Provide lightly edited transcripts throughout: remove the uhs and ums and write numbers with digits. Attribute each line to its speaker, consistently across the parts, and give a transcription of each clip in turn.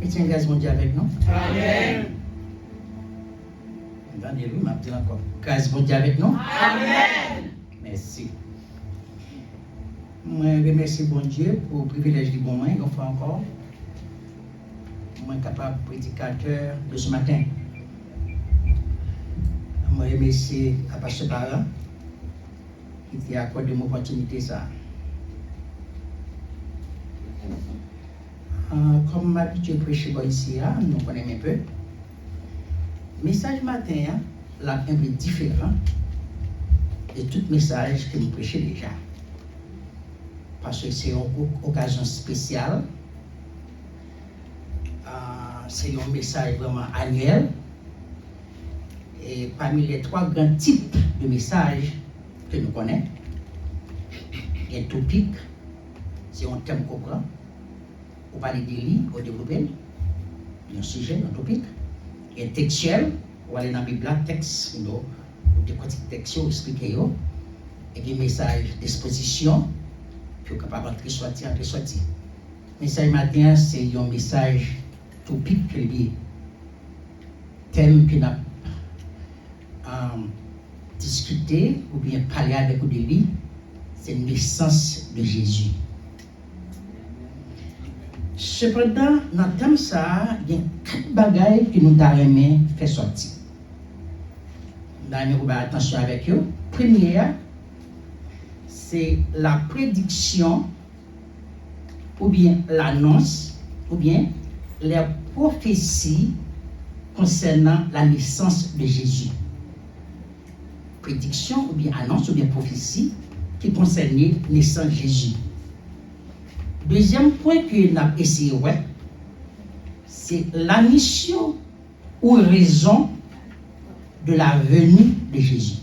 Speaker 1: Chrétien, grâce mon Dieu avec nous.
Speaker 2: Amen.
Speaker 1: Entendez-le, m'a dit encore. Grâce mon Dieu avec nous.
Speaker 2: Amen.
Speaker 1: Merci. Je remercie bon Dieu pour le privilège du bon main, une fois encore. Je suis capable prédicateur de ce matin. Je remercie à Pasteur Parent qui a accordé une opportunité ça. Comme m'habitué à prêcher ici, nous connaissons un peu. Le message matin est un peu différent de tout message que nous prêchons déjà. Parce que c'est une occasion spéciale. C'est un message vraiment annuel. Et parmi les 3 grands types de messages que nous connaissons, il y a un topic, c'est un thème qu'on prend. On parle des livres, on développe un sujet, un topic. Il y a un textuel, on va aller dans la Bible, texte, on décortique texte, on explique. Et il y a un message d'exposition, puis on est capable d'entrer, sortir. Le message matin, c'est un message topic que lié. Thème que nous avons discuté ou bien parlé avec vous de lui, c'est la naissance de Jésus. Cependant, dans le thème ça, il y a 4 bagailles que nous avons fait sortir. Nous avons fait attention avec eux. Première, c'est la prédiction, ou bien l'annonce, ou bien les prophéties concernant la naissance de Jésus. Prédiction, ou bien annonce, ou bien prophétie qui concernait la naissance de Jésus. Deuxième point que nous avons essayé, c'est la mission ou raison de la venue de Jésus.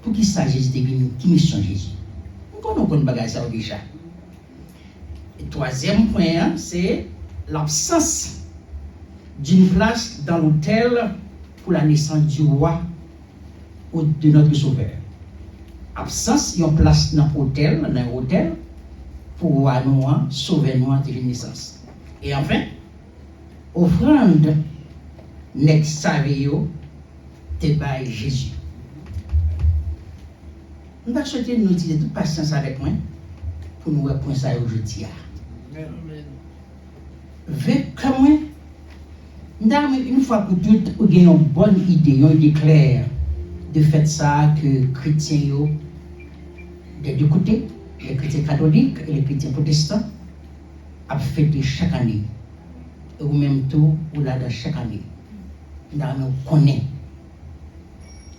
Speaker 1: Pour qui ça Jésus est venu? Qui mission Jésus? Nous connaissons bagage ça déjà. Et troisième point, c'est l'absence d'une place dans l'autel pour la naissance du roi ou de notre sauveur. Absence d'une place dans l'autel, pour nous sauver nous de la naissance. Et enfin, offrande n'est savio te bail Jésus. Nous allons souhaiter nous dire toute patience avec moi pour nous répondre ça aujourd'hui. Avec moi, une fois pour toutes, vous avez une bonne idée, une idée claire de fait ça que chrétiens des deux côtés, les chrétiens catholiques et les chrétiens protestants, ont fêté chaque année. Et ou même tout, ou là dans chaque année. Nous connaissons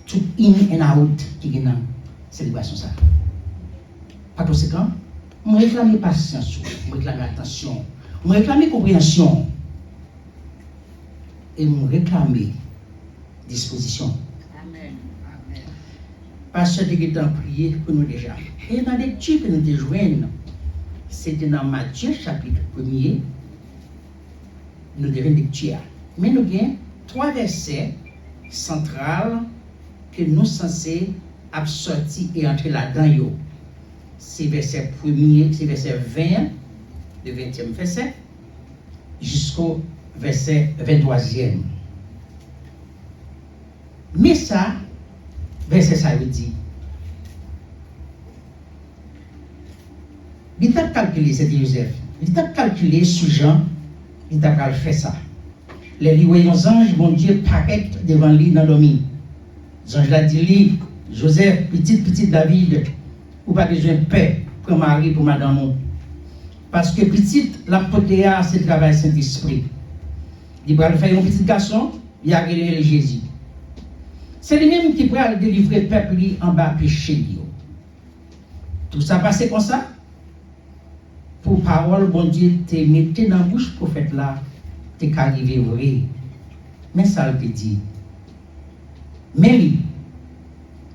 Speaker 1: tout in and out qui est dans la célébration. Par conséquent, je réclame patience, je réclame attention, je réclame compréhension et je réclame disposition. Parce que nous avons prié pour nous déjà. Et dans les lectures que nous avons joints, c'était dans Matthieu chapitre 1er, nous devons lecture. Mais nous avons 3 versets centrales que nous sommes censés absorber et entrer là-dedans. C'est verset 1er, c'est verset 20, le 20e verset, jusqu'au verset 23e. Mais ça, verset ça veut dire. Il t'a calculé, c'était Joseph. Il t'a calculé sous Jean, il t'a fait ça. Les voyants anges, mon Dieu, paraît devant lui dans l'homme. Ange l'a dit, Joseph, petit David, ou pas besoin de paix pour Marie, pour madame. Parce que petit, la potéa, c'est le travail Saint-Esprit. Il va faire un petit garçon, il a révélé Jésus. C'est lui-même qui pourra délivrer le peuple en bas péché. Tout ça passé comme ça. Pour parole, bon Dieu, te mettez dans la bouche prophète là, te qu'arrivé vrai. Mais ça le dit. Marie,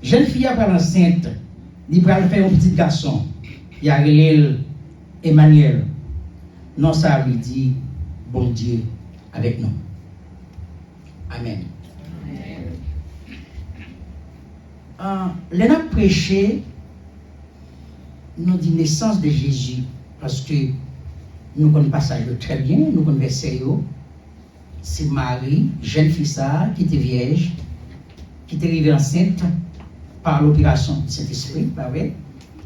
Speaker 1: jeune fille après l'enceinte, il va faire un petit garçon. Il a révélé Emmanuel. Non, ça veut dire bon Dieu avec nous. Amen. L'on a prêché, nous dit naissance de Jésus, parce que nous connaissons pas ça très bien, nous connaissons verset. C'est Marie, jeune fille ça, qui était vierge, qui était arrivée enceinte par l'opération du Saint-Esprit, pas vrai?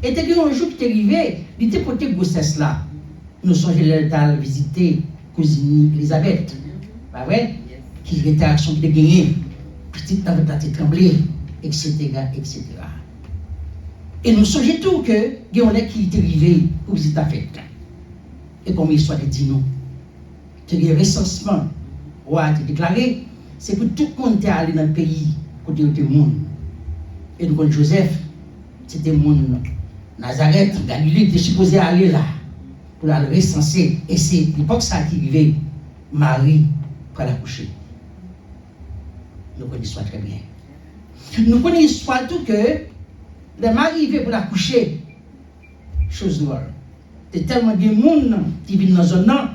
Speaker 1: Et un jour qui est arrivé, il était porté grossesse là. Nous sommes allés visiter cousine Elisabeth, pas vrai? Qui était action qui était gagnée, petite tante a tremblé, etc., etc. Et nous songeons tout que il y en a qui est arrivé pour visiter la fête. Et comme l'histoire dit nous, que le recensement a été déclaré, c'est que tout le monde est allé dans le pays côté du monde. Et nous connaissons Joseph, c'était le monde Nazareth, Galilée, était supposé aller là pour la recenser. Et c'est l'époque ça qui arrivait, Marie pour l'accoucher. Nous connaissons l'histoire très bien. Nous connaissons l'histoire tout que les maris arrivaient pour l'accoucher, chose noire. Il y a tellement de monde qui vivent dans un an,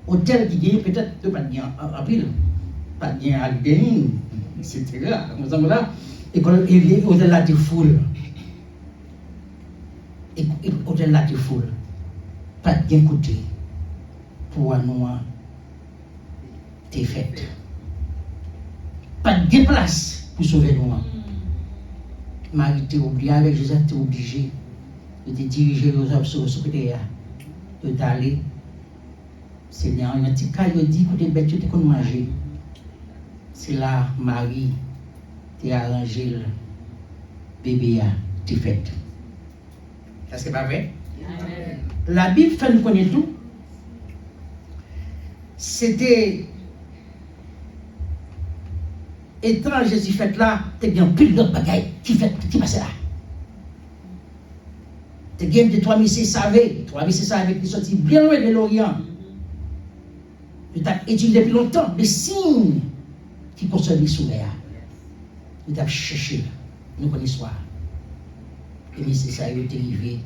Speaker 1: hôtel qui gagne peut-être pas bien en pile, pas bien à l'idée, etc. Et au-delà des foules, et au-delà des foules, pas bien côté pour nous t'es fait. Pas de place pour sauver nous. Marie t'es obligé, avec Joseph t'es obligé de te diriger aux hommes sur le secrétaire, de t'aller. Seigneur, il y a un petit cas, il dit que tu bêtes, tu te connais manger. C'est là, Marie, tu as arrangé le bébé, tu fait. Ça, c'est pas vrai? Amen. La Bible fait nous connaître tout. C'était étrange, Jésus fait là, tu as bien plus d'autres bagailles qui passent là. Tu as bien de 3600 qui sont bien loin de l'Orient. Tu as étudié depuis longtemps des signes qui concernent l'histoire. Tu as cherché, nous connaissons. Et mais c'est ça, il est arrivé.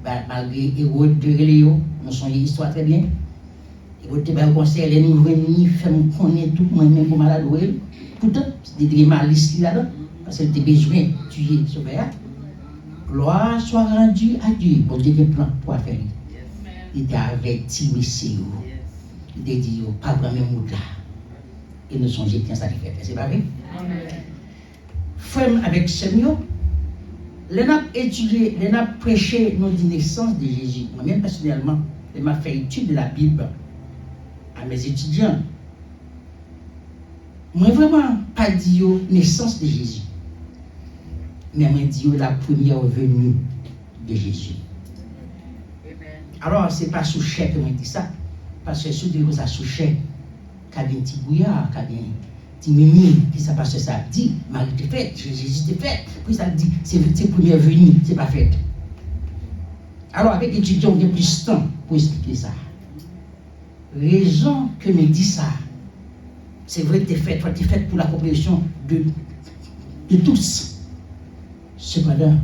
Speaker 1: Malgré Hérode de Réléo, nous sommes l'histoire très bien. Hérode de Réléo, conseil, les nous venir, faire nous connaître tout, moi-même pour malade. Pourtant, c'est des malices là-dedans, parce qu'il était besoin de tuer ce verre. Gloire soit rendue à Dieu. Bon Dieu, il plan pour faire. Il t'a averti, monsieur. Il t'a dit, pas pour même mot là. Et nous sommes jetés en ça fait. C'est pas vrai? Frère avec Seigneur, les n'a étudié, les n'a prêché nos naissance de Jésus. Moi-même personnellement, je m'a fait étude de la Bible à mes étudiants. Moi vraiment pas dit naissance de Jésus, mais moi dit la première venue de Jésus. Alors c'est pas sous chèque que moi dit ça, parce que sous ça sous chèque, qu'a bien petit bouillard, qu'a bien petit mimi, qui ça parce que ça dit Marie était faite, Jésus était fait, puis ça dit c'est première venue, c'est pas fait. Alors avec étudiants on a plus de temps pour expliquer ça. Raison que me dit ça. C'est vrai que tu es fait pour la compréhension de tous. Cependant,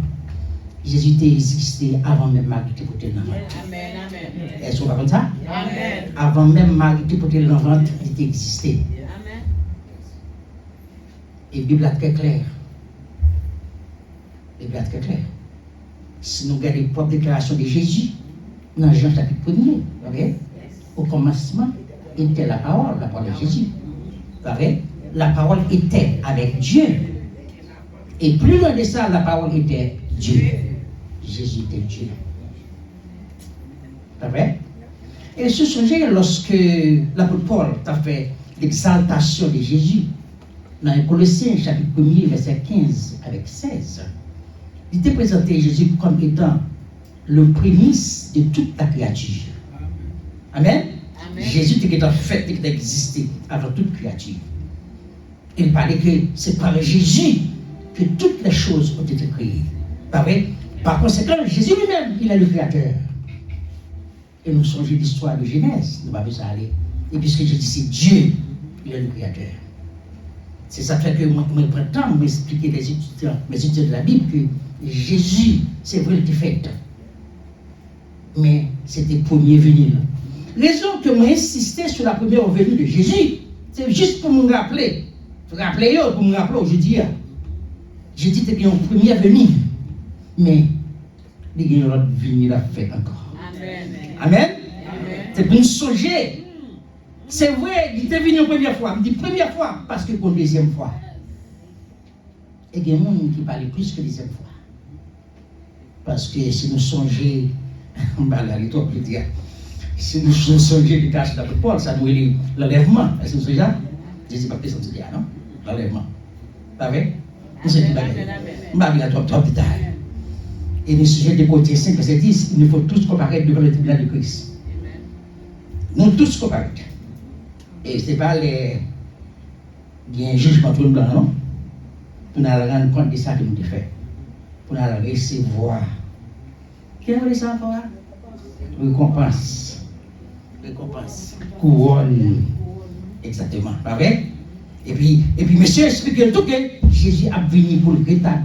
Speaker 1: Jésus t'a existé avant même Marie te porter dans le ventre.
Speaker 2: Amen, amen.
Speaker 1: Est-ce qu'on va comme ça?
Speaker 2: Amen.
Speaker 1: Avant même Marie te porter dans le ventre, il t'a existé.
Speaker 2: Amen.
Speaker 1: Et la Bible est très claire. La Bible est très claire. Si nous regardons les propres déclarations de Jésus, dans Jean chapitre 1er, okay? Au commencement était la parole de Jésus. La parole était avec Dieu. Et plus loin de ça, la parole était Dieu. Jésus était Dieu. Pas vrai? Et ce sujet, lorsque l'apôtre Paul a fait l'exaltation de Jésus, dans Colossiens chapitre 1er, verset 15 avec 16, il était présenté Jésus comme étant le prémisse de toute la créature. Amen? Amen. Jésus était en fait d'exister avant toute créature. Il parlait que c'est par Jésus que toutes les choses ont été créées. Pas vrai? Par conséquent, Jésus lui-même, il est le créateur. Et nous songeons l'histoire de Genèse, nous ne pouvons pas aller. Et puisque je dis c'est Dieu, il est le créateur. C'est ça fait que moi, je prends le temps de m'expliquer mes étudiants de la Bible que Jésus, c'est vrai, il était fait. Mais c'était premier venu. Raison que moi insisté sur la première venue de Jésus, c'est juste pour me rappeler. Pour me rappeler aujourd'hui. J'ai dit que c'était une première venue. Mais il y a une autre venue à faire encore. Amen. Amen. Amen. C'est pour nous songer. C'est vrai, il était venu une première fois. Il me dit première fois parce que pour une deuxième fois. Et il y a des gens qui parlent plus que deuxième fois. Parce que si nous songeons, si nous songeons les tâches d'Apôtre Paul, ça nous est l'enlèvement. Est-ce que vous savez ça? Je ne sais pas ce que c'est, non? L'enlèvement. Pas vrai? Vous savez pas. Je ne vais pas trop détail. Et le sujet de Corinthiens 5, verset 10, il nous faut tous comparaître devant le tribunal de Christ. Nous tous comparaître. Et ce n'est pas les. Il y a un jugement tout le monde, non? Pour nous rendre compte de ça que nous avons fait. Pour nous recevoir. Qu'est-ce que ça faire? Récompense. Récompense. Couronne. Exactement. Pas vrai? Et puis monsieur explique tout que Jésus a venu pour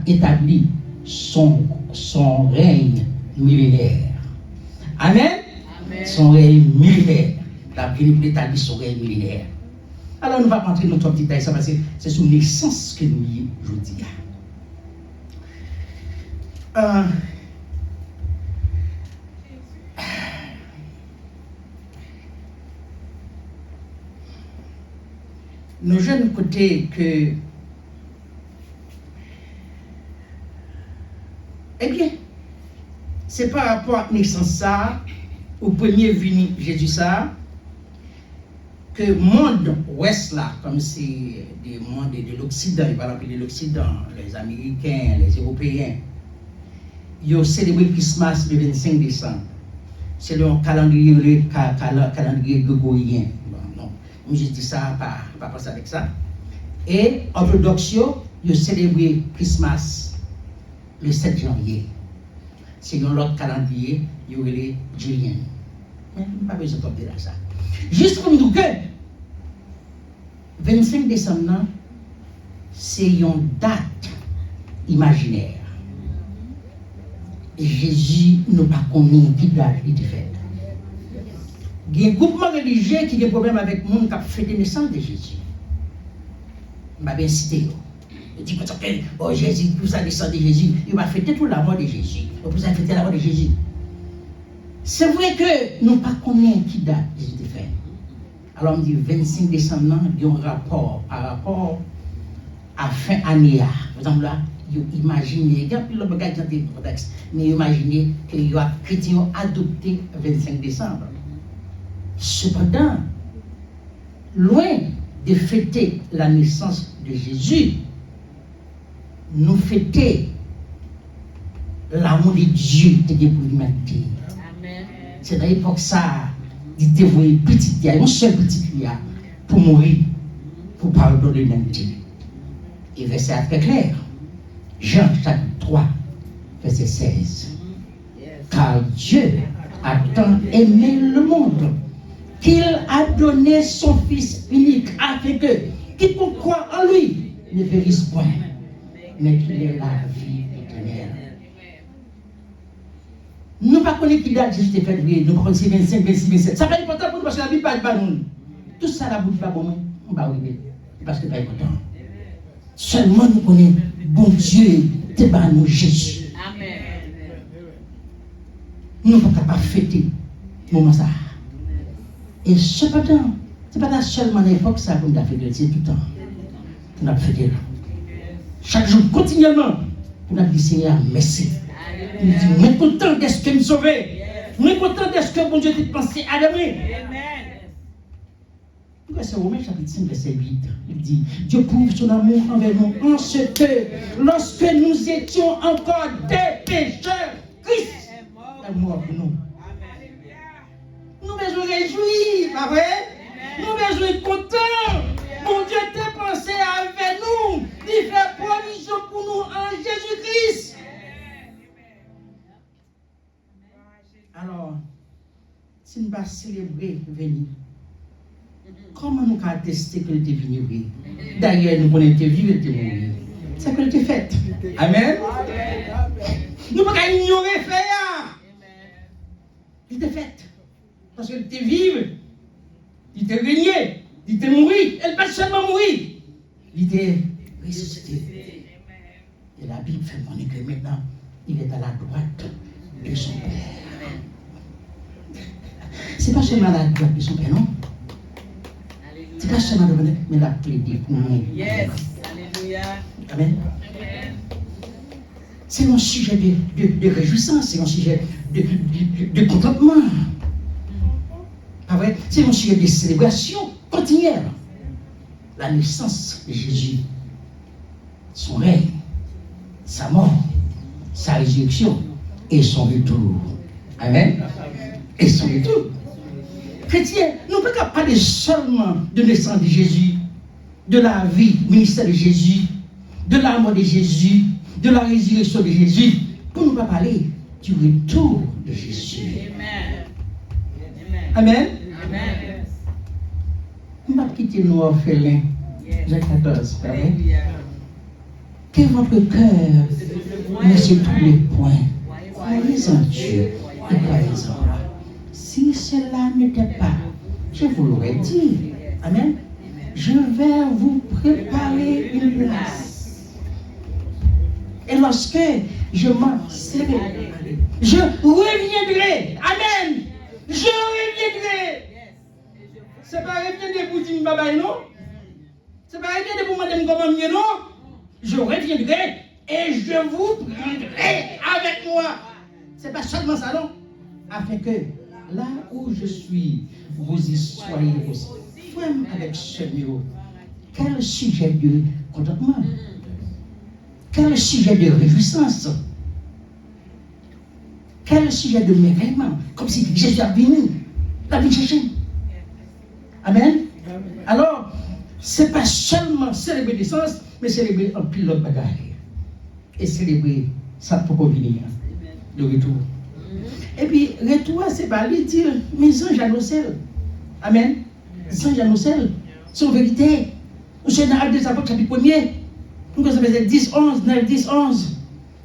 Speaker 1: établir son règne millénaire. Amen? Amen. Son règne millénaire. Il a venu pour établir son règne millénaire. Alors nous ne allons pas rentrer dans notre petit détail, ça parce que c'est sous naissance que nous y aujourd'hui. Nos jeunes côtés que eh bien c'est par rapport à naissance ça au premier venu Jésus ça que le monde ouest là comme c'est des mondes de l'Occident, il va l'appeler l'Occident, les Américains, les Européens, ils ont célébré Christmas le 25 décembre. C'est le calendrier grégorien. Non, je dis ça, pas passer avec ça. Et orthodoxe, ils ont célébré Christmas le 7 janvier. C'est l'autre calendrier, ils ont les Julien. Mais pas besoin de tomber là ça. Juste pour nous dire que 25 décembre, c'est une date imaginaire. Et Jésus n'a pas connu qui date il était fait. Il y a un groupement religieux qui a des problèmes avec le monde qui a fêté la naissance de Jésus. Il m'a bien cité. Il dit que oh, Jésus, tout ça naissance de Jésus, il va fêter toute la mort de Jésus. Il va fêter la mort de Jésus. C'est vrai que nous ne pas connaissons qui date Jésus était fait. Alors on dit 25 décembre, il y a un rapport par rapport à fin année. Par exemple là, imaginez, il y a plus de bagages dans le contexte, mais imaginez que les chrétiens ont adopté le 25 décembre. Cependant, loin de fêter la naissance de Jésus, nous fêtons l'amour de Dieu pour l'humanité. C'est dans l'époque ça, il était voué petit, il y a une seule petite fille pour mourir, pour pardonner l'humanité. Et verset très clair. Jean chapitre 3, verset 16. Car Dieu a tant aimé le monde qu'il a donné son Fils unique afin que quiconque croit en lui ne périsse point, mais qu'il ait la vie éternelle. Nous ne connaissons pas qui date Jésus de février, nous connaissons 25, 26, 27. Ça n'est pas important pour nous parce que la Bible parle pas de nous. Tout ça, la Bible pas bon, on va arriver. Parce que ce n'est pas important. Seulement nous connaissons, bon Dieu, c'est pas nous Jésus. Amen. Nous ne pouvons pas fêter ce moment ça. Et cependant, ce n'est pas seulement à l'époque ça qu'on a fait, c'est tout le temps. On a fêté. Chaque jour, continuellement, on a dit Seigneur, merci. Nous disons, mais content d'être que nous sauver. Nous content d'être que bon Dieu t'a pensé à demain. C'est Romains chapitre 5, verset 8. Il dit, Dieu prouve son amour envers nous en ce que, lorsque nous étions encore des pécheurs, Christ est mort pour nous. Nous besoin de réjouir, pas vrai? Nous besoin de content. Bon Dieu t'a pensé avec nous. Il fait provision pour nous en Jésus-Christ. Alors, si nous ne pas célébrer venir, comment nous pouvons attester que nous sommes venus? D'ailleurs, nous connaissons que vivre et mourir. C'est que nous sommes fait. Amen. Nous ne pouvons pas ignorer faire. Il était fait. Parce qu'il était vivre, il était régné, il était mourir. Elle pas seulement mourir. Il était ressuscité. Et la Bible fait montre que maintenant, il est à la droite de son Père. c'est pas seulement la gloire de son Père, non? C'est pas seulement de mais la plaider pour nous.
Speaker 2: Yes. Alléluia.
Speaker 1: Amen. C'est un sujet de réjouissance, c'est un sujet de contentement. Pas vrai? C'est un sujet de célébration continuelle. La naissance de Jésus, son règne, sa mort, sa résurrection et son retour. Amen. Et son retour. Chrétiens, nous ne pouvons pas parler seulement de naissance de Jésus, de la vie, ministère de Jésus, de la mort de Jésus, de la résurrection de Jésus, pour ne pas parler du retour de Jésus.
Speaker 2: Amen.
Speaker 1: Amen.
Speaker 2: Amen.
Speaker 1: On va quitter nos orphelins. Jacques 14, pardon. Que votre cœur ne se trouble point. Croyez en Dieu et croyez en moi. Si cela n'était pas, je vous l'aurais dit. Amen. Je vais vous préparer une place. Et lorsque je m'en serai, je reviendrai. Amen. Je reviendrai. C'est pas reviendrai pour dire bye non. C'est pas reviendrai pour me dire comment mieux non. Je reviendrai et je vous prendrai avec moi. C'est pas seulement ça non. Afin que là où je suis, vous y soyez aussi. Frère avec ce niveau. Quel sujet de contentement. Quel sujet de réjouissance. Quel sujet de merveillement. Comme si Jésus a venu. La vie chercher. Amen. Alors, ce n'est pas seulement célébrer naissance, mais célébrer un pilote bagaille. Et célébrer sa propre venir. Le retour. Et puis, retour, c'est pas lui dire, mes anges annoncent. Amen. Les anges annoncent. C'est une vérité. C'est dans Actes des Apôtres, chapitre 1er. Nous avons 10, 11, 9, 10, 11.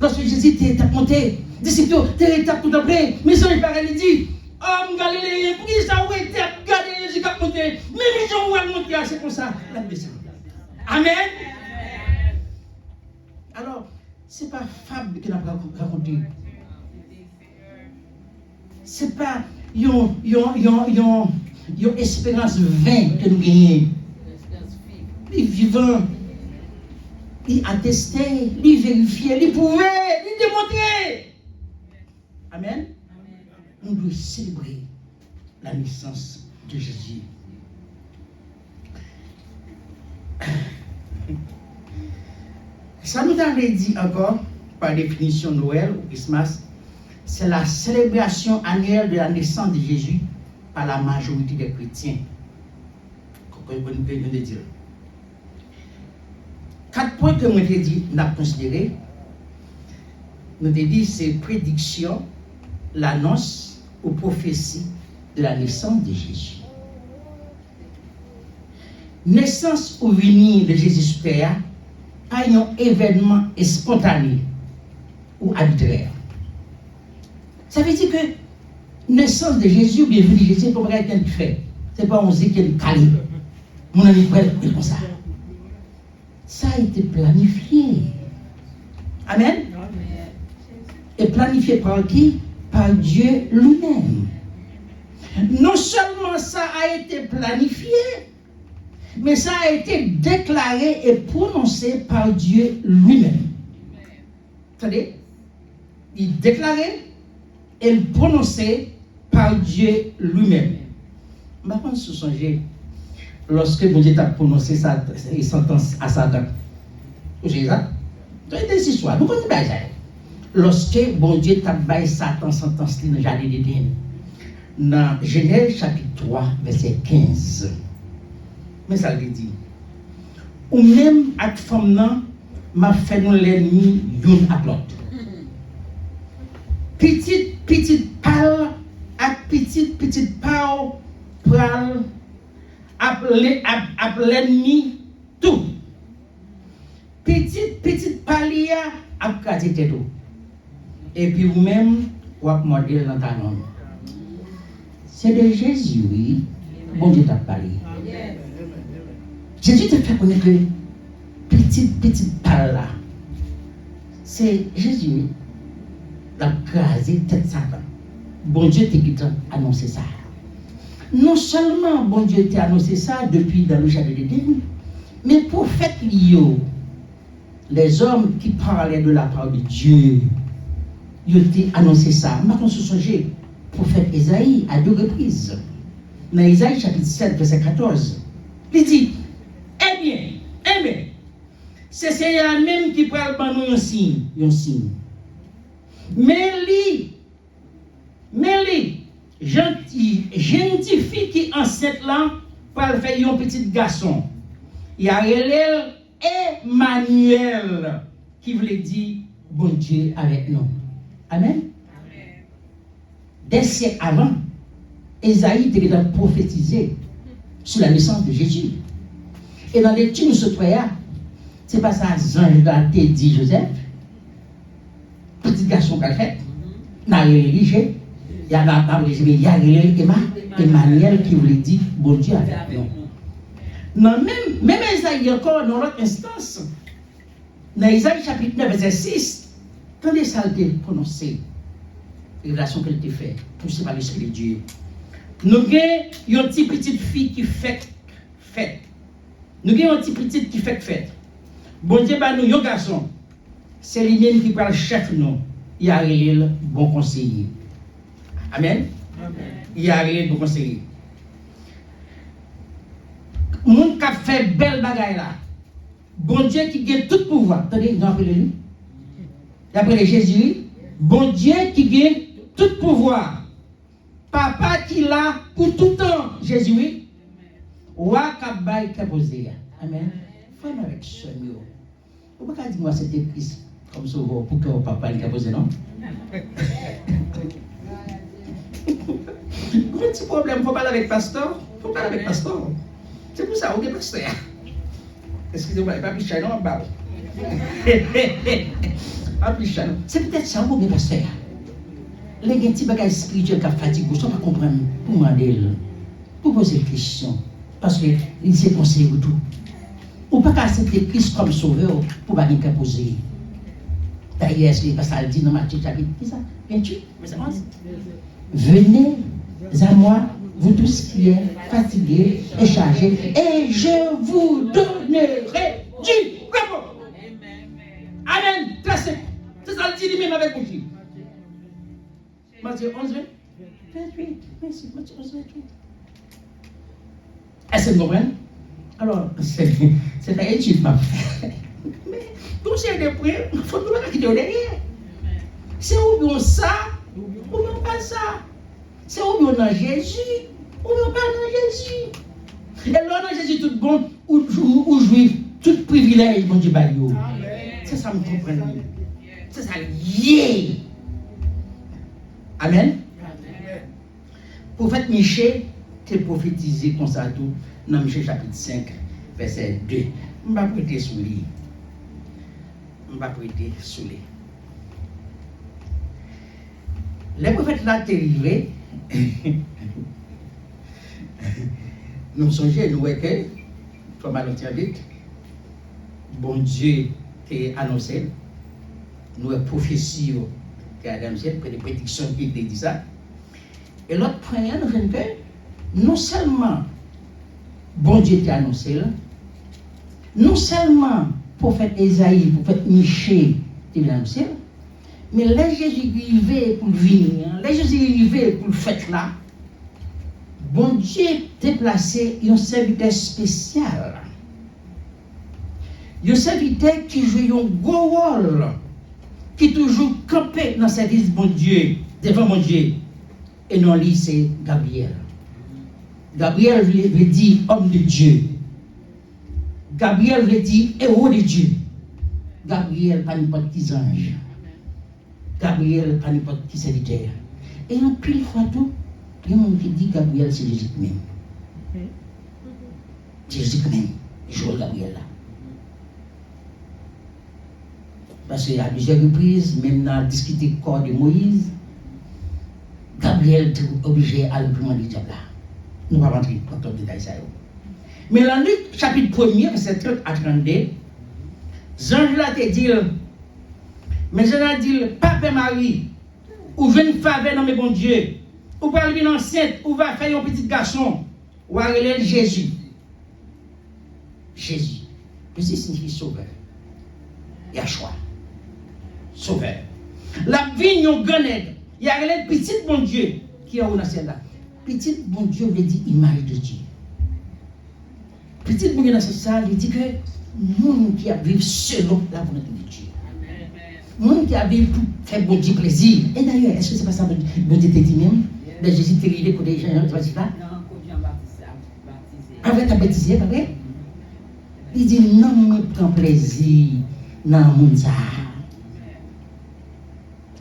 Speaker 1: Lorsque Jésus était monté, disciples, t'es étape tout après. Mais ça, il paraît, il dit, homme galiléen, pour qui ça, où était, regardez Jésus qui a monté. Mais les gens où elle monté, c'est pour ça. Amen. Alors, ce n'est pas fable qu'il a raconté. Ce n'est pas une espérance vaine que nous gagnons. Les vivants, ils attestaient, ils vérifiaient, ils pouvaient, ils démontraient. Amen. Nous devons célébrer la naissance de Jésus. Ça nous avait dit encore, par définition Noël ou Christmas, c'est la célébration annuelle de la naissance de Jésus par la majorité des chrétiens. Comme nous venons de dire. 4 points que nous avons dit, nous avons considéré. Nous avons dit c'est prédiction, l'annonce ou prophétie de la naissance de Jésus. Naissance ou venir de Jésus Père, pas un événement spontané ou arbitraire. Ça veut dire que naissance de Jésus ou bien venue de Jésus, c'est pas quelqu'un qui fait. C'est pas on sait qu'il calé. Mon ami prêt comme ça. Ça a été planifié. Amen. Et planifié par qui? Par Dieu lui-même. Non seulement ça a été planifié, mais ça a été déclaré et prononcé par Dieu lui-même. Attendez, il déclarait et il prononçait par Dieu lui-même. Maintenant, se songer, lorsque Dieu a prononcé sa sentence à Satan, c'est ça? C'est des histoires, nous connaissons ça. Lorsque bon Dieu t'a baillé Satan sentence dans le jardin d'Éden, dans Genèse chapitre 3, verset 15. Mais ça veut dire, ou même avec femme, m'a fait nous l'ennemi d'une à l'autre. Petite parle, avec petite parle, pral, à l'ennemi tout. Petite palia, à casser tout. Et puis vous-même, vous avez modèle dans ta nom. C'est de Jésus, oui. Bon Dieu t'a parlé. Jésus te fait connaître que petite parole là. C'est Jésus, la crasé tête Satan. Bon Dieu t'a annoncé ça. Non seulement bon Dieu t'a annoncé ça depuis dans le jardin d'Éden, mais prophète Lio, les hommes qui parlaient de la part de Dieu, ils ont annoncé ça. Maintenant, se songer, prophète Esaïe à 2 reprises. Dans Esaïe chapitre 7, verset 14, il dit, eh bien, c'est Seigneur même qui prend nous un signe. Mais gentil fille qui enceinte là, pour faire un petit garçon. Il y a Emmanuel qui voulait dire bon Dieu avec nous. Amen. Des siècles avant, Esaïe était prophétisé sur la naissance de Jésus. Et dans les tunes ce c'est pas ça, Jean dit Joseph, petit garçon qu'elle fait, n'a réalisé, il y a Emmanuel qui voulait dire bon Dieu avec nous. Non, même Esaïe encore dans l'autre instance, dans Esaïe chapitre 9, verset 6, quand les saletés prononcées, les révélations qu'elle t'a fait, poussées par l'Esprit de Dieu, nous avons une petite fille qui fait fête. Nous avons une petite qui fait fête. Bon Dieu, nous, un garçon, c'est lui-même qui prend le chef, nous. Il y a le bon conseiller. Amen. Il y a le bon conseiller. Moun qui fait belle bagaille là. Bon Dieu qui gagne tout pouvoir. Attendez, vous appelez lui. D'après Jésus, bon Dieu qui gagne tout pouvoir. Papa qui l'a pour tout temps. Jésus, Wa kabay kaposé. Amen. Femme avec ce mot. Vous pouvez dire moi c'était Christ comme ça pour que papa il kaposé non? Petit problème, faut parler avec pasteur. Faut parler avec pasteur. C'est pour ça, ok, pasteur. Excusez-moi, pas plus cher, non, pas plus cher. C'est peut-être ça, ok, pasteur. Les petits bagages spirituels qui fatiguent, vous ne pas comprendre pour demander, pour poser des questions. Parce qu'il s'est conseillé pour tout. Ou pas accepter Christ comme sauveur pour ne pas poser. D'ailleurs, c'est parce qu'il dit dans Matthieu chapitre 28, verset 11. Venez à moi, vous tous qui êtes fatigués et chargés, et je vous donnerai du repos. Amen. Classique. C'est ça le dit lui-même avec vous. Matthieu 11, 28. Merci, Matthieu 11, 28. Est-ce que vous comprenez? Alors, c'est un étude, ma frère. Mais, tout c'est de près, il faut tout le monde qui est derrière. C'est où bien ça, ou bien pas ça. C'est où bien dans Jésus, ou bien pas dans Jésus. Et là, dans Jésus, tout bon, ou jouir, tout privilège, mon Dieu, baillot. C'est ça, me comprendre. C'est ça, yeah. Amen. Prophète Michel, t'es prophétisé comme ça tout dans Michel chapitre 5, verset 2. Je ne vais pas prêter sous lui. Je ne vais pas prêter sous lui. Les prophètes là, t'es arrivé. Nous songeons, nous voyons que, comme à l'autre vite, bon Dieu t'a annoncé, nous avons prophétie qui a annoncé, que des prédictions qui dit ça. Et l'autre point, nous voyons que, non seulement bon Dieu t'a annoncé, non seulement prophète Esaïe, prophète Michée t'a annoncé, mais là Jésus arrivé pour venir, là Jésus arrivé pour le fait là, bon Dieu t'a placé un serviteur spécial. Un serviteur qui joue un gros rôle, qui toujours campé dans le service de bon Dieu, devant mon Dieu. Et non, lui, c'est Gabriel. Gabriel veut dire homme de Dieu. Gabriel veut dire héros de Dieu. Gabriel, pas n'importe qui ange. Gabriel, pas n'importe qui serviteur. Et en pile fois tout, il y a un monde qui dit Gabriel, c'est Jésus même. Jésus même, il joue Gabriel là. Parce qu'à plusieurs reprises, même dans la discuter du corps de Moïse, Gabriel était obligé à le demander du diable là. Nous ne allons pas rentrer dans le détail ça. Mais dans Luc chapitre 1er, verset 30 à 32, Jean là te dit, mais Jean a dit, Papa Marie, ou jeune faveur dans mes bons Dieu, ou va venir enceinte, ou va faire un petit garçon, ou va aller Jésus. Jésus. Jésus signifie sauveur. Yahshua. Sauveur. La vie, yon ganègue. Il y a un petit bon Dieu qui est au ciel là. Petit bon Dieu veut dire image de Dieu. Petit bon Dieu dans ce sens, il dit que nous qui vivons selon la volonté de Dieu. Nous qui vivons pour faire bon Dieu plaisir. Et d'ailleurs, est-ce que c'est pas ça que bon Dieu te dit même? De Jésus te arrivé pour les gens, tu vas dire là?
Speaker 2: Non, quand Jean baptisé.
Speaker 1: Avec ta baptisé, pas vrai? Il dit non, mais prends plaisir dans le monde.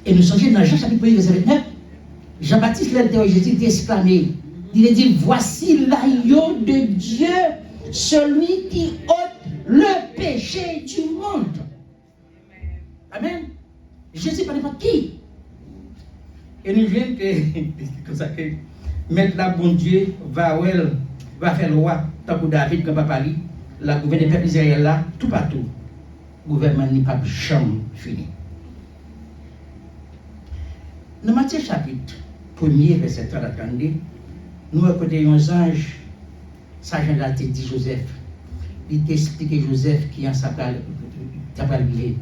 Speaker 1: Et nous sommes dans Jean chapitre 1, verset 29. Jean-Baptiste l'interroge, Jésus exclamé. Il a dit, voici l'agneau de Dieu, celui qui ôte le péché du monde. Amen. Jésus pas n'importe qui. Et nous voyons que, comme ça que, mettre la bon Dieu va faire le roi, tant que David, comme papa lui, la gouvernement peuple Israël là, tout partout. Le gouvernement n'est pas jamais fini. Dans Matthieu chapitre 1er, verset 30 à 32, nous écoutons un ange, ça Jean dit Joseph. Il t'explique Joseph qui en s'appelle vivre.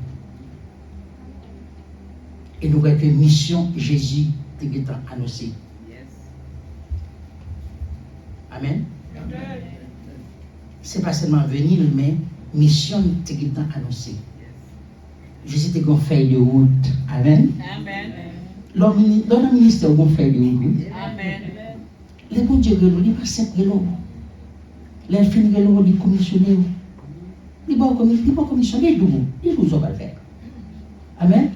Speaker 1: Et nous voyons que mission Jésus est annoncée. Amen. C'est pas seulement venir, mais mission est annoncée. Jésus est en feuille de route. Amen.
Speaker 2: Amen.
Speaker 1: Dans le ministère, on fait de route.
Speaker 2: Amen.
Speaker 1: Les bons dieux, ils ne passent pas de l'eau. Les filles, ils commissionner. Ils vont commissionner d'où? Ils vous ont pas le faire. Amen.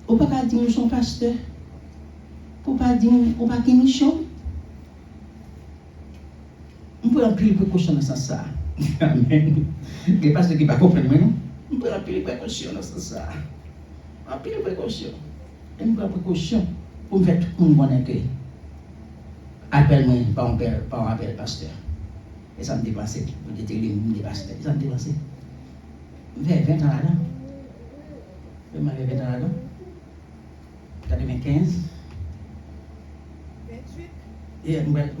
Speaker 1: On ne peut pas dire que nous sommes pasteurs. On ne peut pas dire qu'on n'a pas de mission. On peut prendre plus de précautions dans ce sens. Amen. Les pasteurs qui ne comprennent pas, on peut prendre plus de précautions dans ce sens. On peut prendre plus de précautions. Et nous prenons précaution pour me faire tout le monde accueil. Appelle-moi, pas un appel pasteur. Et ça me dépasse. Vous êtes les pasteurs. Ça me dépasse. Vers 20 ans là-dedans. Je m'avais 20 ans là-dedans. 95. 28. Et je vais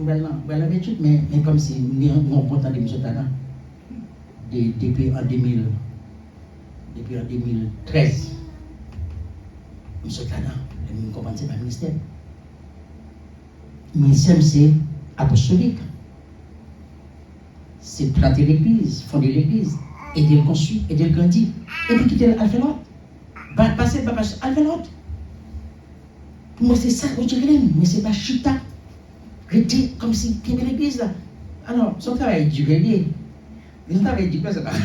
Speaker 1: 28, mais comme si nous avons bon temps de M. Tana. Depuis en 2013. M. Tana, nous commençons par le ministère. Le ministère, c'est apostolique. C'est planter l'église, fonder l'église, aider le construire, aider le grandir. Et puis quitter l'alphélote. Passer, l'alphélote. Moi, c'est ça que je dis, mais c'est pas chita. Rester comme si il y avait l'église là. Alors, son travail est dur, son travail est dur, c'est pas grave.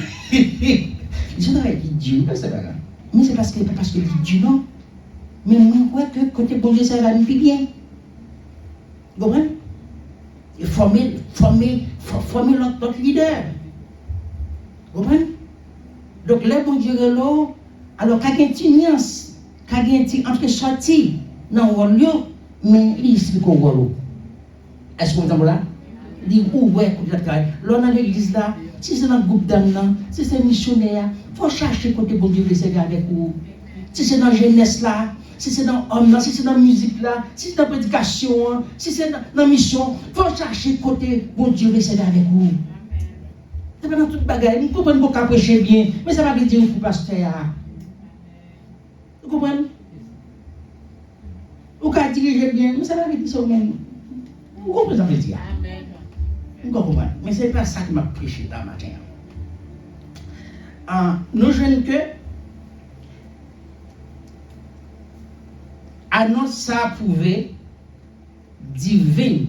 Speaker 1: Son travail est dur, c'est pas grave. Mais c'est parce que il est dur, non. Mais moi, je crois que côté bon Dieu, ça va nous faire bien. Vous comprenez? Et former notre leader. Vous comprenez? Donc, les bon Dieu, alors, quand il y a une petite nuance, quand il y a une petite entre-sortie, dans le rôle, mais il explique au rôle. Est-ce que vous entendez là? Il dit, ouais, là, dans l'église là, si c'est dans le groupe d'âmes, si c'est missionnaire, il faut chercher côté bon Dieu, les servir avec vous. Si c'est dans la jeunesse là, si c'est dans l'homme, si c'est dans la musique là, si c'est dans la prédication, si c'est dans la mission, il faut chercher côté bon Dieu, les servir avec vous. C'est pas dans toute bagaille. Vous comprenez qu'on peut prêcher bien, mais ça va veut dire pour pasteur. Vous comprenez? Vous pouvez diriger bien, mais ça va veut dire ça même. Vous comprenez ça veut dire? Vous comprenez? Mais ce n'est pas ça qui m'a prêché dans le matin. Nous jeunes que annonce ça pouvait divine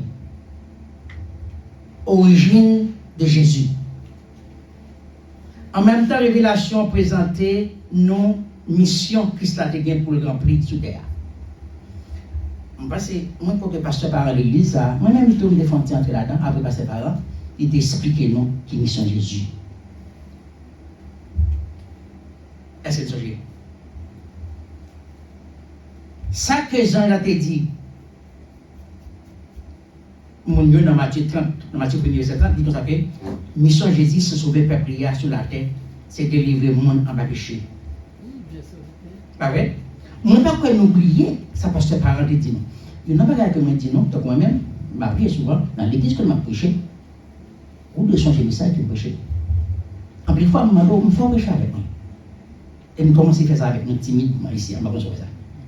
Speaker 1: origine de Jésus. En même temps, révélation présentée nos missions Christ a gagné pour le remplir sous terre. Parce que moi, quand le pasteur parle à l'église, moi-même, je me défends entrer là-dedans, après passer par là, il t'explique nous qui mission Jésus. Est-ce que tu sais? Ça que Jean a dit, mon Dieu, dans Matthieu 30, dans Matthieu 1er, verset 30, dit comme ça que mission Jésus, c'est sauver le peuple sur la terre, c'est délivrer le monde en bas péché. Pas vrai? Moi, pas qu'on oublie, ça pasteur parent dit, Il n'y a pas que je dis non, donc moi-même, je prie souvent dans l'église que je prêché, ou de changer le message que je prêche. En plus, fois, je faut prêcher avec moi. Et je commence à faire ça avec nous timides ici, on va pas faire ça.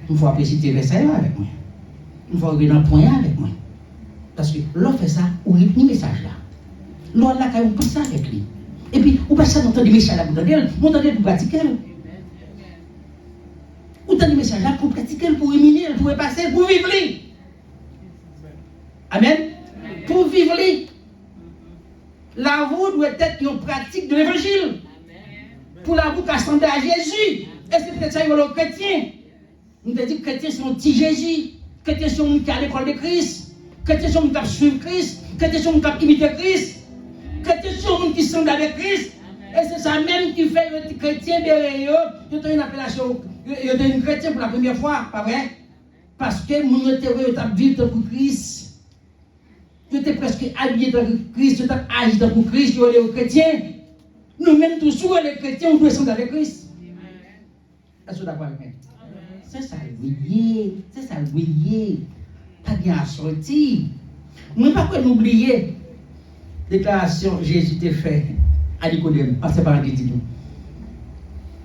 Speaker 1: Il faut apprécier le verset avec moi. Il faut arriver dans le point avec moi. Parce que l'on fait ça, ou il y a un message là. L'on là, quand on pense ça avec lui. Et puis, on passe ça dans le message là, vous entendez pour pratiquer. Vous entendez le message là pour pratiquer, pour éminer, pour passer, pour vivre. Amen. Pour vivre. La voie doit être une pratique de l'évangile. Pour la voie qui ressemble à Jésus. Et c'est peut-être ça que les chrétiens. Nous avons dit que les chrétiens sont petits Jésus. Que les gens qui sont à l'école de Christ. Que les gens qui suivent Christ. Que les gens qui imitent Christ. Que les gens qui sont avec Christ. Et c'est ça même qui fait les chrétiens derrière eux. Ils ont une appellation. Ils ont une chrétien pour la première fois. Pas vrai? Parce que nous avons vécu pour Christ. Ils étaient presque habillés dans Christ. Ils étaient agi dans Christ. Ils étaient chrétiens. Nous-mêmes, tous les chrétiens, on doit descendre avec Christ. Est-ce que vous êtes d'accord avec moi? C'est ça le briller. C'est ça le briller. Pas bien sorti. Nous ne pouvons pas oublier la déclaration que Jésus t'a faite à Nicodème. Passez par la dit nous.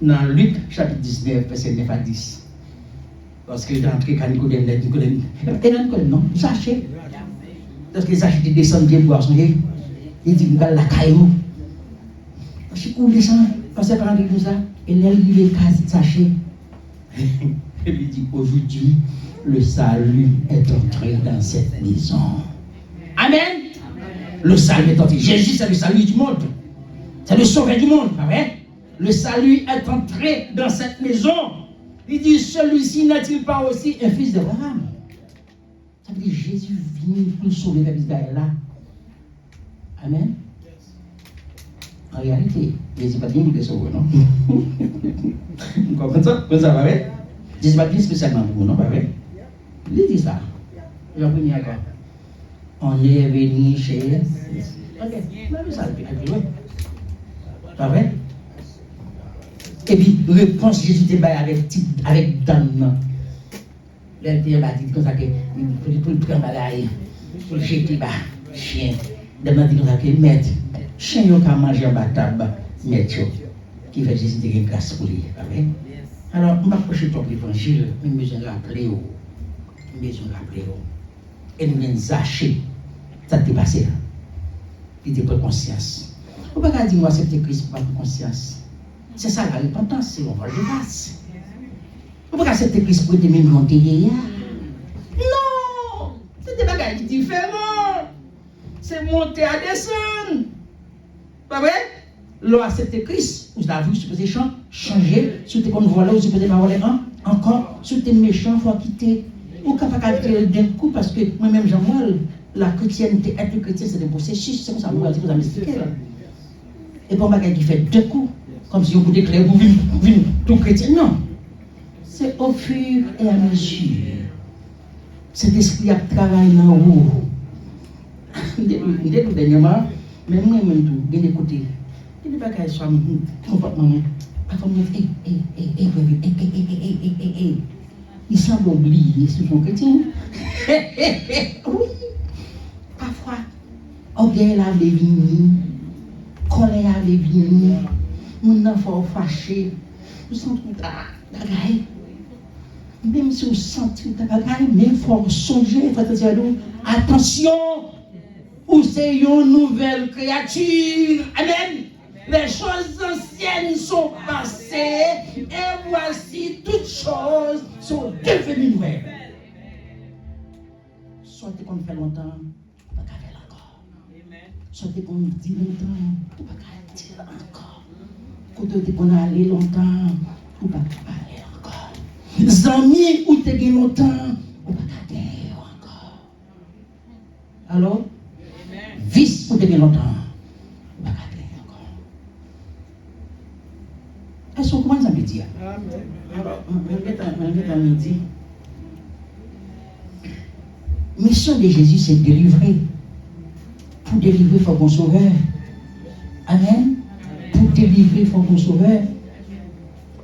Speaker 1: Dans Luc chapitre 19, verset 9 à 10. Parce qu'il est entré à Nicodème. Nicodème, non, sachez. Parce que sachez qu'il descend bien pour son il dit, vous allez la caillou. Parce que vous descendez, passez par la dit ça. Et là, il est quasi sachez. Il lui dit, aujourd'hui, le salut est entré dans cette maison. Amen. Le salut est entré. Jésus, c'est le salut du monde. C'est le sauveur du monde, pas vrai? Le salut est entré dans cette maison. Il dit, celui-ci n'est-il pas aussi un fils d'Abraham? Ça veut dire, Jésus vient pour sauver la Israël là. Amen. En réalité, Jésus n'est pas venu pour sauver, non? Vous comprenez ça? Vous savez, pas vrai? Jésus n'est pas venu spécialement pour vous, non? Pas vrai? Il dit ça. J'en prie encore. On est venu chez. Ok, mais ça, pas vrai? Et puis, réponse Jésus était avec Dan. Il était dit comme ça que pour le prendre bagaille, pour le jeter bas, chien. Dan dit comme ça que maître, chien qui a mangé en bas table, maître, qui fait Jésus de grâce pour lui, pas vrai? Alors, on va approcher ton l'évangile, mais nous besoin de rappeler. Et nous venons zacher. Ça t'est passé là. Il te prend conscience. On ne peut pas dire moi accepter Christ pour prendre conscience. C'est ça la repentance, c'est on va le grâce. On ne peut pas accepter Christ pour te monter hier. Non! C'est des bagages différents. C'est monter à descendre. Pas vrai? L'on accepte Christ, vous avez vu, supposé changer, si tu es comme voilà, vous supposez pas voler encore, si tu es méchant, il faut quitter. Ou capable de d'un coup, parce que moi-même, moi, la chrétienté, être chrétien, c'est un processus, c'est comme ça, moi, vous avez expliqué. Et pour moi, qui fait deux coups, comme si on pouvait déclarer, vous venez tout chrétien. Non. C'est au fur et à mesure. Cet esprit a travaillé dans vous. Dernièrement, mais moi-même, tout, bien écouter. Il n'y a pas qu'à soit comportement. Parfois, il semble oublier ce sont chrétiens. Oui. Parfois, orgueil a venir, colère a venir, mon enfant fâché, vous sentez la bagaille. Même si vous sentez la bagaille, mais il faut songer, il faut dire attention, ou c'est une nouvelle créature. Amen. Les choses anciennes sont passées et voici toutes choses sont devenues nouvelles. Soit qu'on fait longtemps, on ne peut pas faire encore. Soit qu'on dit longtemps, on ne peut pas dire encore. Quand on a allé longtemps, on ne peut pas aller encore. Les amis où tu es longtemps, on ne peut pas aller encore. Alors, vice où tu es longtemps. Est-ce qu'on commence à me dire? Alors, on va midi. Mission de Jésus, c'est délivrer. Pour délivrer, il faut qu'on sauveur. Amen. Pour délivrer, il faut qu'on sauveur.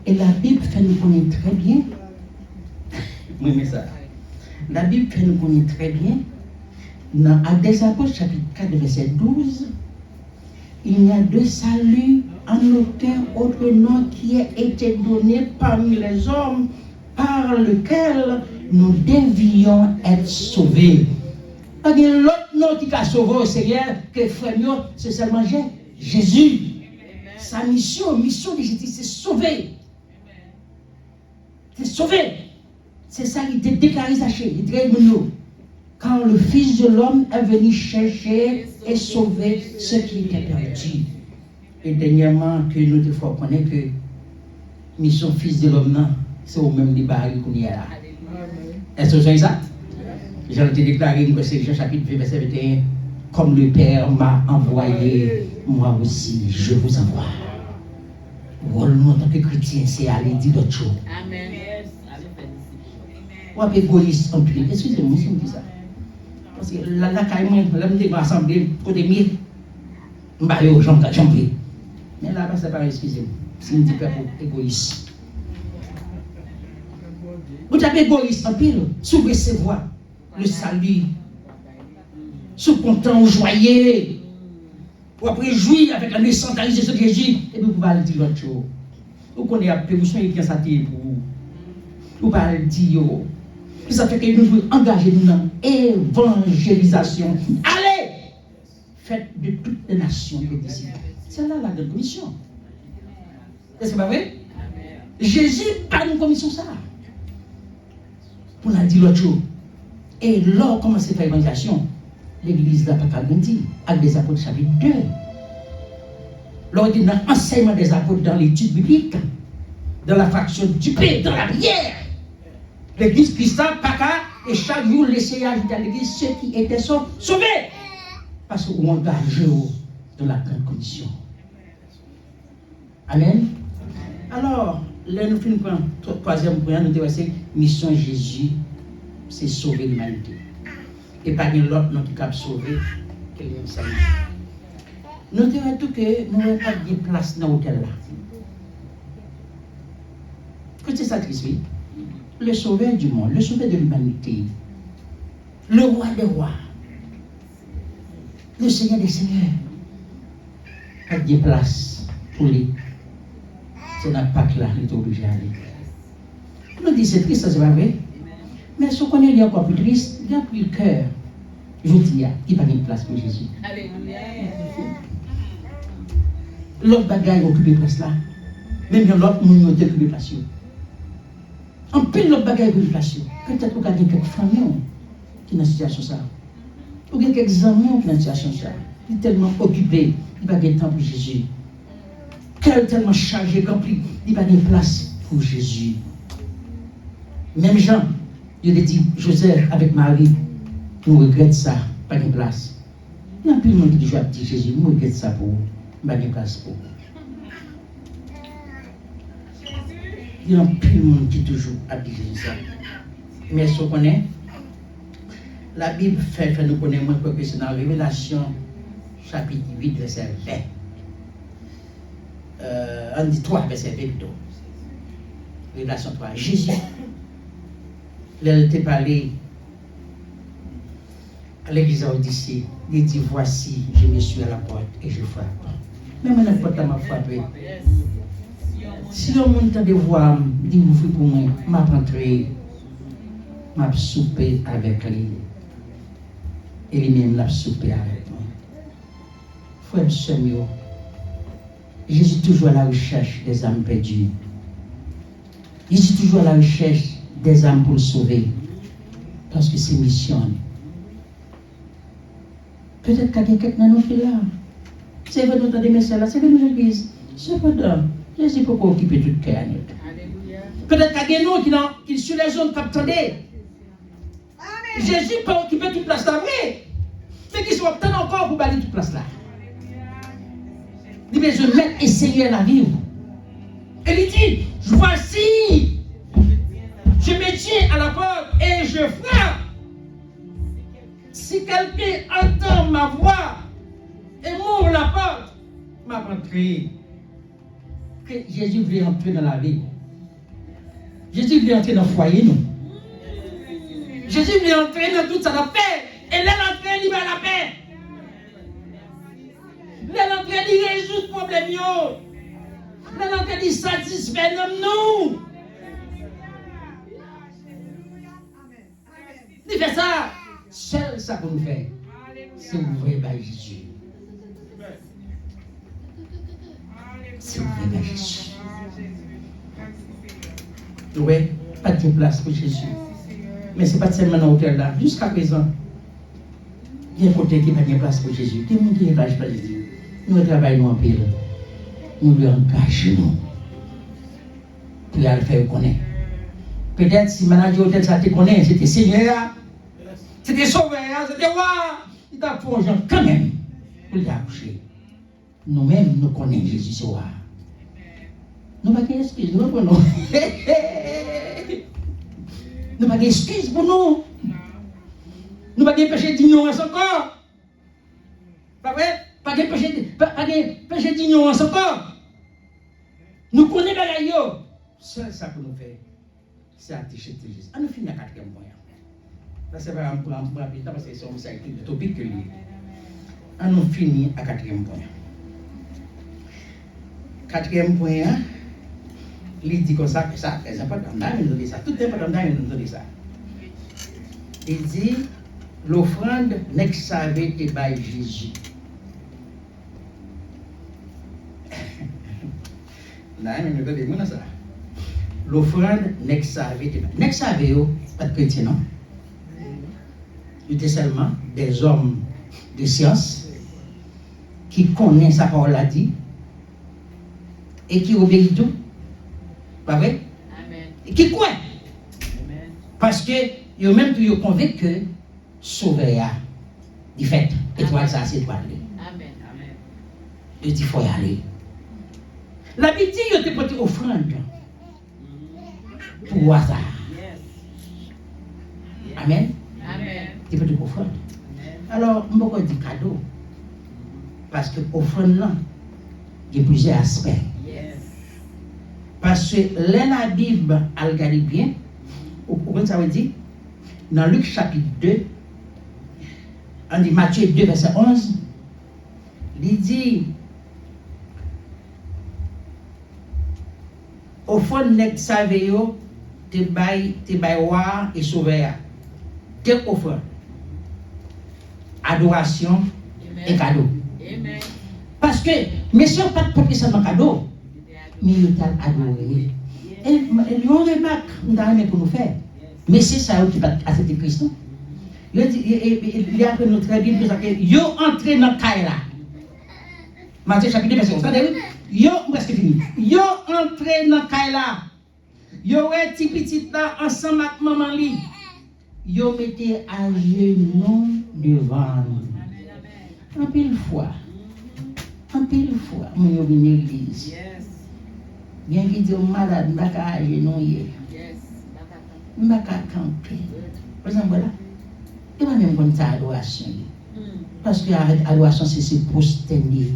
Speaker 1: Et la Bible fait nous connaître très bien. Oui, mais ça. La Bible fait nous connaître très bien. Dans Actes des Apôtres, chapitre 4, verset 12, il n'y a de salut en aucun autre nom qui ait été donné parmi les hommes par lequel nous devions être sauvés. Il y a l'autre nom qui a sauvé au Seigneur que frère, c'est seulement Jésus. Sa mission de Jésus, c'est sauver. C'est sauver. C'est ça qu'il était déclaré, sachez. Il dit, quand le Fils de l'homme est venu chercher et sauver ceux qui étaient perdus. Et dernièrement, que nous devons connaître que mission Fils de l'homme, c'est au même débat qu'on y est là. Est-ce que vous savez ça? J'ai été déclaré que c'est Jean chapitre 20, verset 21. Comme le Père m'a envoyé, moi aussi, je vous envoie. Rôle en tant que chrétien, c'est aller dire d'autres choses.
Speaker 2: Amen.
Speaker 1: Ou avec égoïste en plus. Excusez-moi si on dit ça. Parce que la caille, l'homme de l'assemblée, côté mieux, je vais aller aux gens qui ont mais là-bas, c'est pas excusez-moi. C'est une type égoïste. Vous avez égoïste en pile, sous recevoir le salut, sous content ou joyeux, ou après jouir avec la naissance de Jésus, et puis vous allez dire l'autre chose. Vous connaissez un peu, vous soyez qui a ça pour vous. Vous allez dire, ça fait que nous devons engager dans l'évangélisation. Allez, faites de toutes les nations des disciples. C'est là la grande commission. Est-ce que c'est pas vrai? Jésus pas une commission ça. Pour nous dire l'autre jour. Et là, comment c'est fait l'évangélisation? L'église d'Apocalypse dit, avec des apôtres chapitre 2. Lors de l'enseignement des apôtres dans l'étude biblique, dans la fraction du pain, dans la prière. L'église Christiane, Paka, et chaque jour, l'essayer ajouter à l'église ceux qui étaient sauvés. Parce qu'on engage dans la grande commission. Amen. Alors, là, nous finissons par le troisième point, nous devons dire mission Jésus, c'est sauver l'humanité. Et pas l'autre nom qui a sauvé, que le salut. Nous devons tout que nous n'avons pas de place dans l'hôtel là. Écoutez ça, oui. Le sauveur du monde, le sauveur de l'humanité, le roi des rois, le Seigneur des seigneurs, pas de place pour lui. C'est n'a pas que là, il est obligé d'aller. Nous disons c'est triste, ça c'est pas vrai. Mais si on connaît encore plus triste, il y a plus le cœur. Je dis, il n'y a pas de place pour Jésus.
Speaker 2: Alléluia.
Speaker 1: L'autre bagaille occupe place là. Même l'autre monde occupe place. En pile l'autre bagaille occupe place. Peut-être qu'il y a quelques familles qui sont dans cette situation ça. Ou bien quelques amis qui sont dans cette situation ça. Il est tellement occupé, il n'y a pas de temps pour Jésus. Cœur tellement chargé, rempli, il n'y a pas de place pour Jésus. Même Jean, il a dit, Joseph avec Marie, nous regrettons ça, pas de place. Il y a plus de monde qui dit, Jésus, nous regrettons ça pour vous, pas de place pour vous. Il y a plus de monde qui toujours a dit Jésus ça. Mais ce qu'on connaît, la Bible fait nous connaître moins que c'est dans la Révélation, chapitre 8, verset 20. On dit 3, verset 22. Révélation 3. Jésus, il a été parlé à l'église d'Odyssée. Il dit, voici, je me suis à la porte et je frappe. Même la porte m'a frappé. Si on monte de voir, dit vous pour moi, m'a rentré, m'a soupé avec lui. Et lui-même l'a soupé avec moi. Frère Samuel, Jésus est toujours à la recherche des âmes perdues. Jésus est toujours à la recherche des âmes pour le sauver. Parce que c'est mission. Peut-être qu'il y a quelqu'un dans nos filles là. C'est vrai, nous avons des messages là, c'est vrai, nous l'église. Cependant, Jésus ne peut pas occuper tout le cœur. Peut-être qu'il y a des gens qui sont sur les zones captées. Jésus peut occuper toute place là, oui. Mais qui sont obtenus encore pour balayer toute place là. Il dit, mais je mets et Seigneur la vivre. Et il dit, voici, je me tiens à la porte et je frappe. Si quelqu'un entend ma voix et m'ouvre la porte, m'a rentré. Que Jésus voulait entrer dans la vie. Jésus voulait entrer dans le foyer, nous. Jésus est entré dans toute sa paix. Et là, l'entrée, il va la paix. Là, l'entrée, il résout le problème. Là, l'entrée, il satisfait nous. Il fait ça. Seul ça qu'on nous fait, c'est ouvrir par Jésus. C'est ouvrir par Jésus. Oui, pas de place pour Jésus. Mais ce n'est pas seulement dans l'hôtel là. Jusqu'à présent, il y a un côté qui n'a pas de place pour Jésus. Tout le monde qui n'a pas de place pour Jésus. Nous travaillons en pile. Nous lui engageons. Pour le faire connaître. Peut-être si le manager hôtel ça te connaît, c'était Seigneur. C'était sauveur, c'était roi. Il t'a plongé quand même pour l'accoucher. Nous-mêmes, nous connaissons Jésus ce roi. Nous n'avons pas d'excuses, nous prenons. Nous n'avons pas d'excuses pour nous. Nous n'avons pas de péché d'ignorance encore. Pas vrai? Pas de péché d'ignorance encore. Nous connaissons les choses. Seul ça que nous faisons, c'est attacher Jésus. On finit à 4e point. Là, c'est pas un point rapide parce que c'est un topic que lui. On finit à 4e point. 4e point, il dit comme ça, que ça, c'est important. Nous dit ça. Tout est important, nous dit ça. Il dit, l'offrande n'est que ça avait été par Jésus. Non, mais nous disons ça. L'offrande n'est que ça avait été par Jésus. N'est que ça avait pas de chrétien, non? Il était seulement des hommes de science qui connaissent sa parole a dit et qui obéissent tout. Pas vrai?
Speaker 2: Amen.
Speaker 1: Et qui croient.
Speaker 2: Amen.
Speaker 1: Parce que ils même tout convaincu que sauver du fait étoile ça c'est étoile.
Speaker 2: Amen. Amen.
Speaker 1: Il dit il faut y aller. La Bible dit il était porté offrande pour hasard.
Speaker 2: Yes.
Speaker 1: Amen.
Speaker 2: Amen.
Speaker 1: Il peut te offrande. Alors, je vais dire cadeau. Parce que offrande là, il y a plusieurs aspects.
Speaker 2: Yes.
Speaker 1: Parce que la Bible, elle regarde bien, ça veut dire, dans Luc chapitre 2, on dit Matthieu 2, verset 11, il dit, au fond, n'est savez yo, te bay roi et sauveur. Te offre adoration et cadeau.
Speaker 2: Amen.
Speaker 1: Parce que, messieurs, pas de porter seulement cadeau, mais ils ont adoré. Et ils ont remarqué, nous avons pour nous faire. Mais c'est ça qui va accepter Christ. Il y a appris notre Bible, ils ont entré dans le caille là. Matthieu chapitre 2, verset 11. Ils ont presque fini. Ils ont entré dans le caille là. Ils ont été petits là ensemble avec maman li. Ils ont mis à genoux devant nous. En pile fois, nous sommes venus à l'église.
Speaker 2: Yes.
Speaker 1: Bien qu'il dise malade, je ne suis pas à genoux.
Speaker 2: Yes.
Speaker 1: Je ne suis pas à camper. Par exemple, là, je ne vais même pas faire adoration. Parce que l'adoration, c'est se prosterner,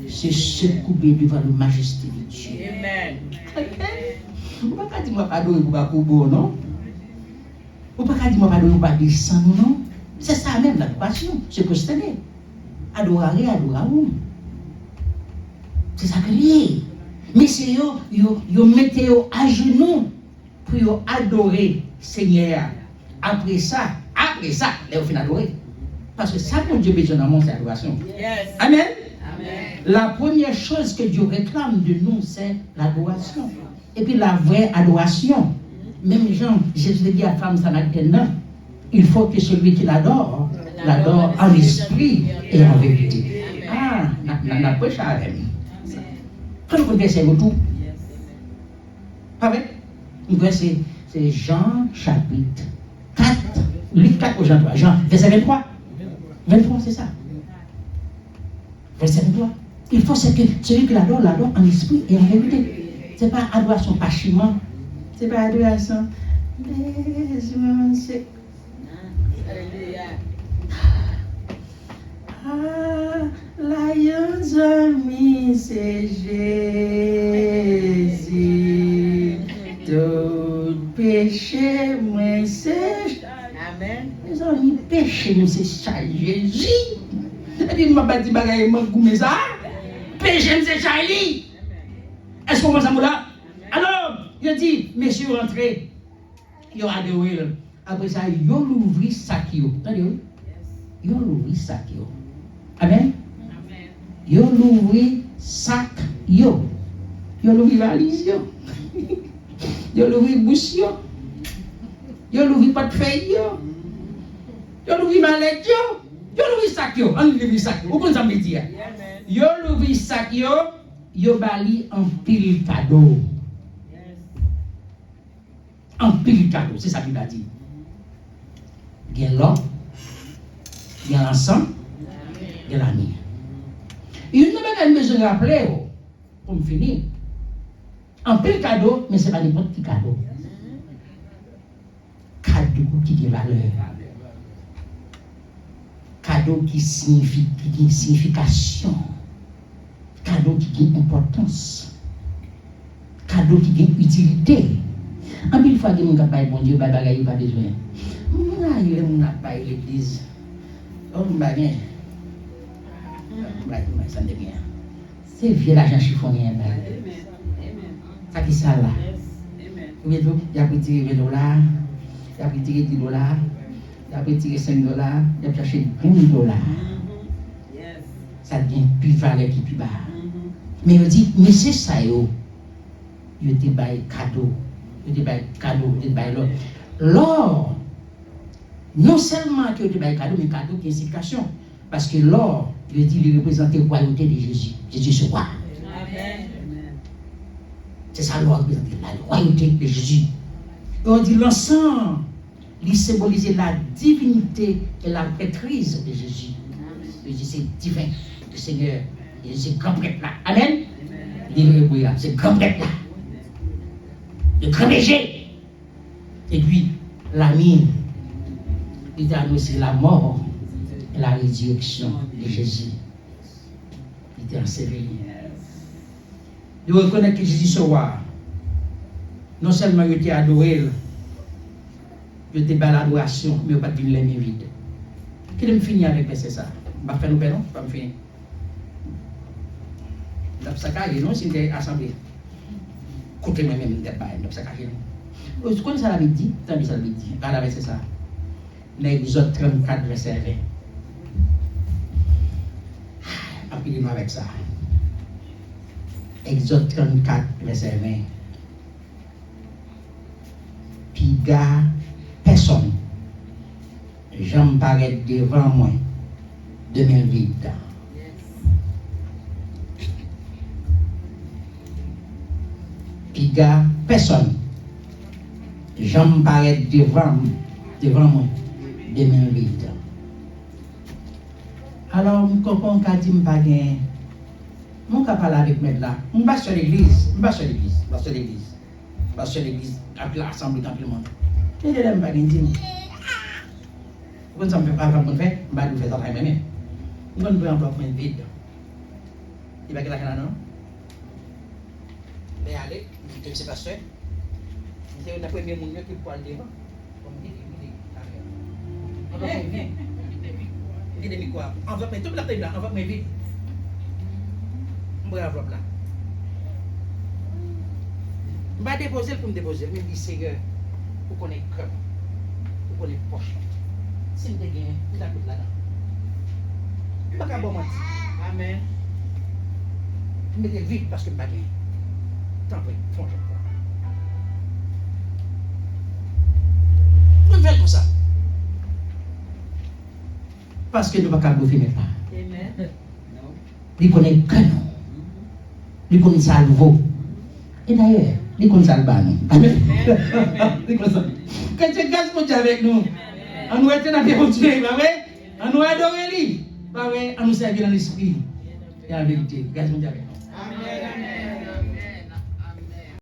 Speaker 1: c'est se couper devant la majesté de Dieu.
Speaker 2: Amen.
Speaker 1: Vous ne pouvez pas dire que je ne vais pas adorer pour Bakubo, non? Vous ne pouvez pas dire que je ne vais pas adorer pour descendre, non? C'est ça même l'adoration, se prosterner. Adorer. C'est ça que c'est. Mais c'est vous mettez à genoux pour adorer Seigneur. Après ça, là, vous finissez adorer. Parce que ça, pour Dieu, besoin d'amour, c'est l'adoration.
Speaker 2: Yes.
Speaker 1: Amen.
Speaker 2: Amen.
Speaker 1: La première chose que Dieu réclame de nous, c'est l'adoration. Et puis la vraie adoration. Même Jean, Jésus dit à la femme samaritaine, il faut que celui qui l'adore en esprit et en vérité. Ah, n'a pas ça avec nous. Quand vous connaissez le tout, pas vrai? C'est Jean chapitre 4, Luc 4 au Jean 3. Jean, verset 23. 23, c'est ça. Verset 23. Il faut que celui qui l'adore en esprit et en vérité. Ce n'est pas adoration pachement. Ce n'est pas adoration.
Speaker 2: Alléluia.
Speaker 1: Ah, l'alliance amie, c'est Jésus. Tout péché, moi, c'est.
Speaker 2: Amen.
Speaker 1: chez nous, c'est ça, Jésus. Et puis, m'a pas dit bagaille, m'a goumé ça. Péché, c'est Charlie. Est-ce qu'on pense à moi là? Alors, il dit, messieurs, rentrez. Il a adoré. Après ça, il a ouvert sac. Attendez, il a ouvert sac. Amen. Il a ouvert sac. Il a ouvert valise. Il a ouvert bouche. Il a ouvert portefeuille. Il a ouvert mallette. Il a ouvert sac. On ouvre sac. Vous comprenez ça me dire? Il a ouvert sac. Il a bali en pile cadeau. En pile cadeau, c'est ça qu'il a dit. Il y a l'or, il y a l'ensemble, il y a l'année. Il y a une besoin de rappeler, pour me finir. En pile cadeau, mais ce n'est pas n'importe quel cadeau. Cadeau qui a valeur. Cadeau qui signifie, qui a une signification. Cadeau qui a une importance. Cadeau qui a une utilité. En mille fois que mon capable bon Dieu, bagaille pas besoin. Mon n'a pas l'église. Oh m'bagay. Ça ne rien. C'est vieux l'argent chiffonnier là. Ça qui ça là. Il y a petit $20, il y a petit $10, il y a petit $5, il y a cherché $20. Ça devient plus valeur qui plus bas. Mais il dit, mais c'est ça yo. Il te bail cadeau. Il te bail cadeau, il te bail l'or. L'or, non seulement que tu bail cadeau, mais cadeau qui est signification. Parce que l'or, il dit, il représente la royauté de Jésus. Jésus c'est roi. Amen. C'est ça l'or représente la royauté de Jésus. Et on dit l'ensemble, il symbolise la divinité et la maîtrise de Jésus. Jésus c'est divin, le Seigneur. Jésus c'est grand prêtre là. Amen. Livré pour là, c'est grand prêtre là. Le grand berger. Et puis, la mine, il a annoncé la mort et la résurrection de Jésus. Il était enseveli. Il reconnaît que Jésus se roi. Non seulement il était adoré, il était bas l'adoration, mais il n'a pas devenu les mains vides. Qu'il me finit avec c'est ça. Je vais faire nous non? Je vais me finir. Je vais faire non, c'est une assemblée. Côté moi-même, je vais faire non. Vous connaissez ça la Bible dit? Tant ça la Bible dit. Ah, c'est ça. L'Exode 34, verset 20. Appelez-nous avec ça. Exode 34, verset 20. Piga personne. J'en parais devant moi. 2008. Piga personne. J'en parais devant moi. 2008. Alors, je comprends qu'à dire que je ne peux pas parler avec moi là. Je ne vais pas sur l'église. Je ne vais pas sur l'église. Je vais sur l'église. Je vais sur l'église. Après l'assemblée, dans le monde. Je ne vais pas dire. Quand ça me fait pas comme on fait, je vais faire ça très bien. Je vais faire un bloc vide. Il va y avoir là, non? Mais allez, je ne sais pas ce que c'est. C'est le premier monde qui peut aller devant. Il dit quoi? Enveloppe, mais tout le temps là, enveloppe mais vite. Je vais enveloppe là. Je vais déposer pour me déposer, mais il Seigneur, pour qu'on ait cœur, pour qu'on ait poche. Si je gagne, je vais tout là-dedans. Je ne vais pas bon mentir. Amen. Je vais vite parce que je ne vais pas gagner. Tant pis, fonce. On fait comme ça. Parce que nous ne pouvons pas bouffer pas. Il connaît que nous. Il connaît ça le veau. Et d'ailleurs, il connaît ça le bas nous. Amen. Il connaît ça. Quand tu gaz pour avec nous, on nous était dans les continuer, pas vrai? On nous adorer lui, pas vrai? On nous servir dans l'esprit. Et la vérité, gaz pour avec.